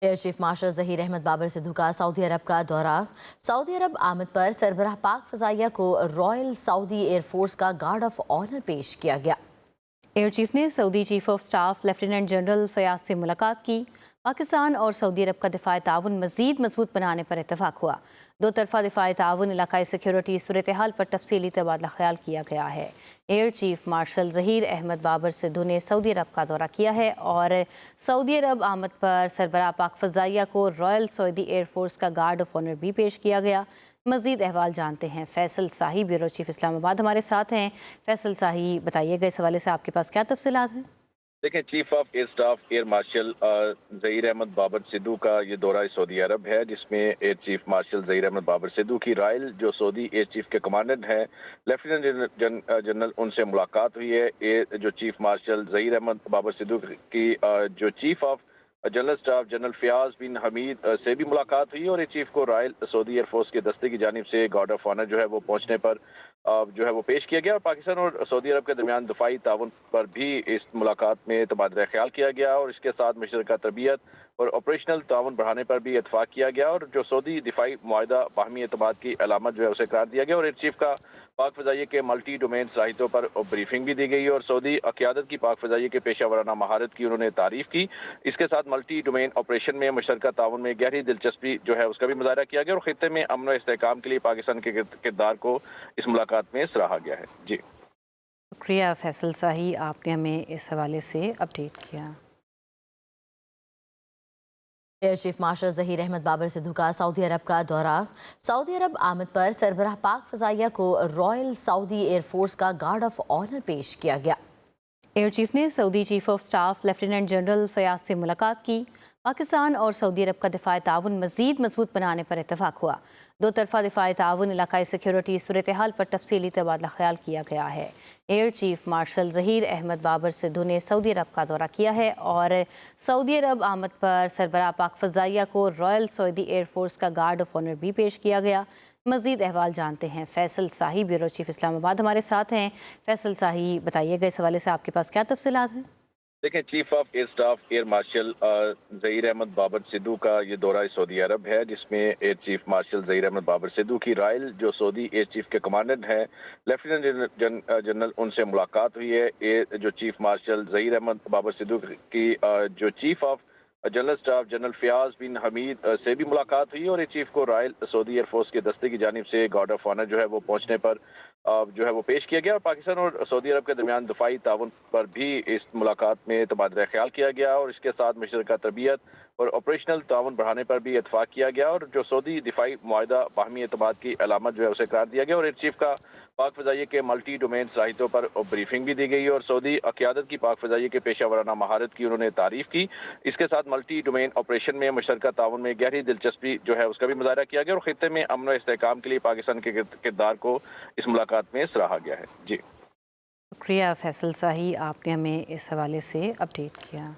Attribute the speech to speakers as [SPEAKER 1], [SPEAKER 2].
[SPEAKER 1] Air chief marshal Zaheer Ahmed Babar Sidhu का Saudi अरब का दौरा। सऊदी अरब आमद पर सरबराह पाक फ़ज़ाइया को रॉयल सऊदी एयरफोर्स का गार्ड ऑफ ऑनर पेश किया गया।
[SPEAKER 2] एयर चीफ ने Saudi chief of staff lieutenant general Fayyaz से मुलाकात की। पाकिस्तान और सऊदी अरब का दिफाई ताउन मज़ीद मजबूत बनाने पर इतफाक हुआ। दो तरफा दिफाई ताउन, इलाकाई सिक्योरिटी सूरत हाल पर तफसीली तबादला ख्याल किया गया है। Air chief marshal Zaheer Ahmed Babar Sidhu ने सऊदी अरब का दौरा किया है और सऊदी अरब आमद पर सरबराह पाक फ़ज़ाइया को रॉयल सऊदी एयरफोर्स का गार्ड ऑफ ऑनर भी पेश किया गया। मज़ीद अहवाल जानते हैं फैसल शाही, ब्यूरो चीफ इस्लामाबाद हमारे साथ हैं। फैसल शाही, बताइएगा इस हवाले से आपके पास क्या तफसीलात हैं?
[SPEAKER 3] देखें, chief of air staff air marshal Zaheer Ahmed Babar Sidhu का ये दौरा सऊदी अरब है, जिसमें air chief marshal Zaheer Ahmed Babar Sidhu की रॉयल जो सऊदी एयर चीफ के कमांडेंट हैं लेफ्टिनेंट जनरल उनसे मुलाकात हुई है। एयर जो चीफ मार्शल ज़हीर अहमद बाबर सिद्धू की जो chief of general staff general Fayyaz bin Hamid से भी मुलाकात हुई और ये चीफ को रॉयल सऊदी एयरफोर्स के दस्ते की जानिब से गार्ड ऑफ ऑनर जो है वो पहुंचने पर जो है वो पेश किया गया और पाकिस्तान और सऊदी अरब के दरमियान दफाई ताउन पर भी इस मुलाकात में तबादला ख्याल किया गया और इसके साथ मुश्तरका तरबियत और ऑपरेशनल ताउन बढ़ाने पर भी इतफाक किया गया और जो सऊदी दिफाई मुआहदा बाहमी एतमाद की अलामत जो है उसे करार दिया गया और एयर चीफ का पाक फ़ज़ाइया के मल्टी डोमेन सलाहियतों पर ब्रीफिंग भी दी गई और सऊदी क़यादत की पाक फ़ज़ाइया के पेशा वराना महारत की उन्होंने तारीफ की। इसके साथ मल्टी डोमेन ऑपरेशन में मुश्तरका ताउन में गहरी दिलचस्पी जो है उसका भी मुज़ाहरा किया गया और खित्ते में अमन व इस्तेहकाम के लिए पाकिस्तान के किरदार को इस मुलाकात में सराहा गया है। जी
[SPEAKER 2] शुक्रिया फैसल शाही, आपने हमें इस हवाले से अपडेट किया।
[SPEAKER 1] Air chief marshal Zaheer Ahmed Babar Sidhu का सऊदी अरब का दौरा। सऊदी अरब आमद पर सरबराह पाक फ़ज़ाइया को रॉयल सऊदी एयरफोर्स का गार्ड ऑफ ऑनर पेश किया गया।
[SPEAKER 2] एयर चीफ ने Saudi chief of staff lieutenant general Fayyaz से मुलाकात की। पाकिस्तान और सऊदी अरब का दिफाई ताउन मज़ीद मजबूत बनाने पर इतफाक हुआ। दो तरफा दिफाई ताउन, इलाकाई सिक्योरिटी सूरत हाल पर तफसीली तबादला ख्याल किया गया है। Air chief marshal Zaheer Ahmed Babar Sidhu ने सऊदी अरब का दौरा किया है और सऊदी अरब आमद पर सरबराह पाक फ़ज़ाइया को रॉयल सऊदी एयरफोर्स का गार्ड ऑफ ऑनर भी पेश किया गया। मज़ीद अहवाल जानते हैं फैसल शाही, ब्यूरो चीफ इस्लामाबाद हमारे साथ हैं। फैसल शाही, बताइएगा इस हवाले से आपके पास क्या तफसीलात हैं?
[SPEAKER 3] देखें, chief of air staff air marshal Zaheer Ahmed Babar Sidhu का ये दौरा सऊदी अरब है, जिसमें air chief marshal Zaheer Ahmed Babar Sidhu की रॉयल जो सऊदी एयर चीफ के कमांडेंट हैं लेफ्टिनेंट जनरल उनसे मुलाकात हुई है। एयर जो चीफ मार्शल ज़हीर अहमद बाबर सिद्धू की जो chief of general staff general Fayyaz bin Hamid से भी मुलाकात हुई और ये चीफ को रॉयल सऊदी एयरफोर्स के दस्ते की जानिब से गार्ड ऑफ ऑनर जो है वो पहुंचने पर जो है वो पेश किया गया और पाकिस्तान और सऊदी अरब के दरमियान दफाई ताउन पर भी इस मुलाकात में तबादला ख्याल किया गया और इसके साथ मुश्तरका तरबियत और ऑपरेशनल ताउन बढ़ाने पर भी इतफाक किया गया और जो सऊदी दिफाई मुआहदा बाहमी एतमाद की अलामत जो है उसे करार दिया गया और एयर चीफ का पाक फ़ज़ाइया के मल्टी डोमेन सलाहियतों पर ब्रीफिंग भी दी गई और सऊदी क़यादत की पाक फ़ज़ाइया के पेशा वराना महारत की उन्होंने तारीफ की। इसके साथ मल्टी डोमेन ऑपरेशन में मुश्तरका ताउन में गहरी दिलचस्पी जो है उसका भी मुज़ाहरा किया गया और खित्ते में अमन व इस्तेहकाम के लिए पाकिस्तान के किरदार को इस मुलाकात में सराहा गया है। जी
[SPEAKER 2] शुक्रिया फैसल शाही, आपने हमें इस हवाले से अपडेट किया।